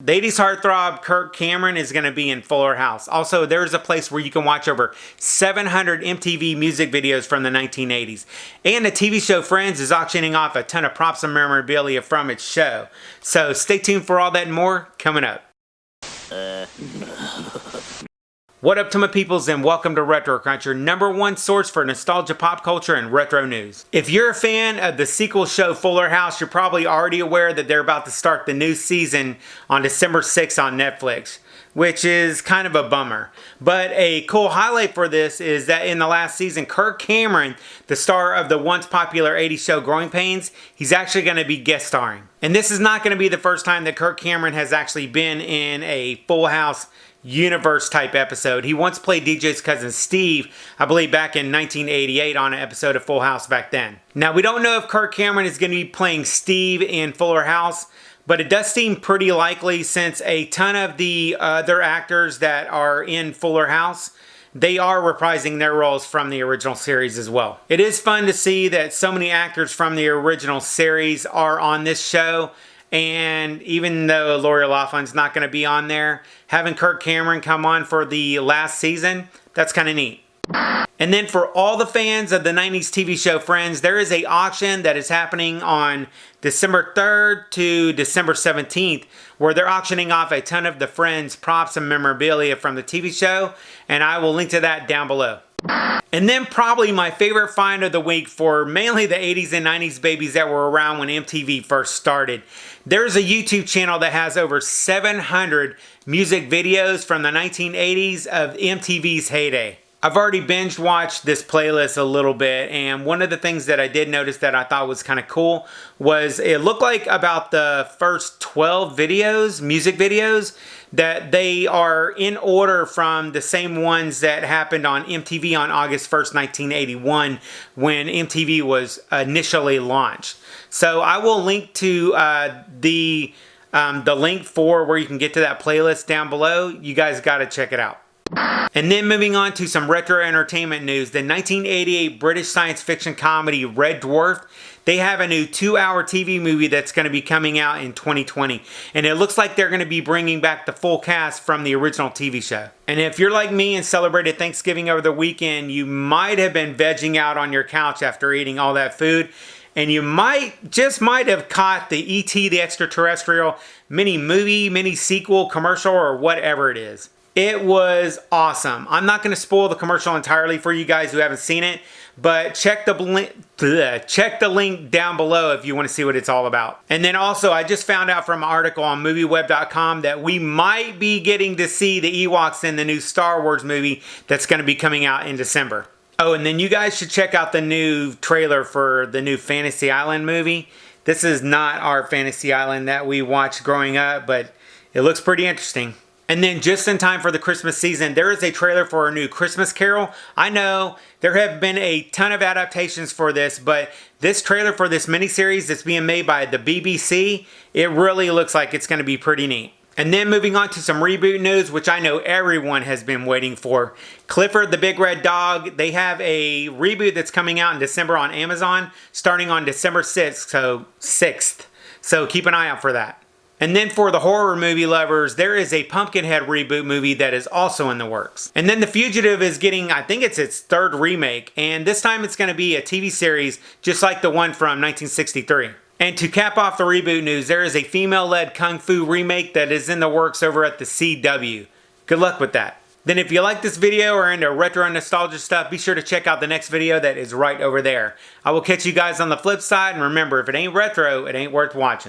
The 80s heartthrob Kirk Cameron is going to be in Fuller House. Also, there's a place where you can watch over 700 MTV music videos from the 1980s. And the TV show Friends is auctioning off a ton of props and memorabilia from its show. So stay tuned for all that and more coming up. What up to my peoples, and welcome to Retro Crunch, your #1 source for nostalgia, pop culture, and retro news. If you're a fan of the sequel show Fuller House, you're probably already aware that they're about to start the new season on December 6th on Netflix, which is kind of a bummer. But a cool highlight for this is that in the last season, Kirk Cameron, the star of the once popular 80s show Growing Pains, he's actually going to be guest starring. And this is not going to be the first time that Kirk Cameron has actually been in a Full House universe type episode. He once played DJ's cousin Steve, I believe back in 1988 on an episode of Full House back then. Now, we don't know if Kirk Cameron is going to be playing Steve in Fuller House, but it does seem pretty likely since a ton of the other actors that are in Fuller House, they are reprising their roles from the original series as well. It is fun to see that so many actors from the original series are on this show. And even though Lori Loughlin's not going to be on there, having Kirk Cameron come on for the last season, that's kind of neat. And then for all the fans of the 90s TV show Friends, there is an auction that is happening on December 3rd to December 17th, where they're auctioning off a ton of the Friends props and memorabilia from the TV show, and I will link to that down below. And then probably my favorite find of the week for mainly the 80s and 90s babies that were around when MTV first started. There's a YouTube channel that has over 700 music videos from the 1980s of MTV's heyday. I've already binge watched this playlist a little bit, and one of the things that I did notice that I thought was kind of cool was it looked like about the first 12 videos, music videos, that they are in order from the same ones that happened on MTV on August 1st, 1981 when MTV was initially launched. So I will link to the link for where you can get to that playlist down below. You guys got to check it out. And then moving on to some retro entertainment news, the 1988 British science fiction comedy Red Dwarf, they have a new 2-hour TV movie that's going to be coming out in 2020. And it looks like they're going to be bringing back the full cast from the original TV show. And if you're like me and celebrated Thanksgiving over the weekend, you might have been vegging out on your couch after eating all that food. And you just might have caught the E.T. the Extraterrestrial mini sequel, commercial, or whatever it is. It was awesome. I'm not going to spoil the commercial entirely for you guys who haven't seen it, but check the link down below if you want to see what it's all about. And then also, I just found out from an article on movieweb.com that we might be getting to see the Ewoks in the new Star Wars movie that's going to be coming out in December. Oh, and then you guys should check out the new trailer for the new Fantasy Island movie. This is not our Fantasy Island that we watched growing up, but it looks pretty interesting. And then just in time for the Christmas season, there is a trailer for a new Christmas Carol. I know there have been a ton of adaptations for this, but this trailer for this miniseries that's being made by the BBC, it really looks like it's going to be pretty neat. And then moving on to some reboot news, which I know everyone has been waiting for. Clifford the Big Red Dog, they have a reboot that's coming out in December on Amazon, starting on December 6th. So keep an eye out for that. And then for the horror movie lovers, there is a Pumpkinhead reboot movie that is also in the works. And then The Fugitive is getting, I think it's its 3rd remake, and this time it's going to be a TV series just like the one from 1963. And to cap off the reboot news, there is a female-led Kung Fu remake that is in the works over at the CW. Good luck with that. Then if you like this video or into retro and nostalgia stuff, be sure to check out the next video that is right over there. I will catch you guys on the flip side, and remember, if it ain't retro, it ain't worth watching.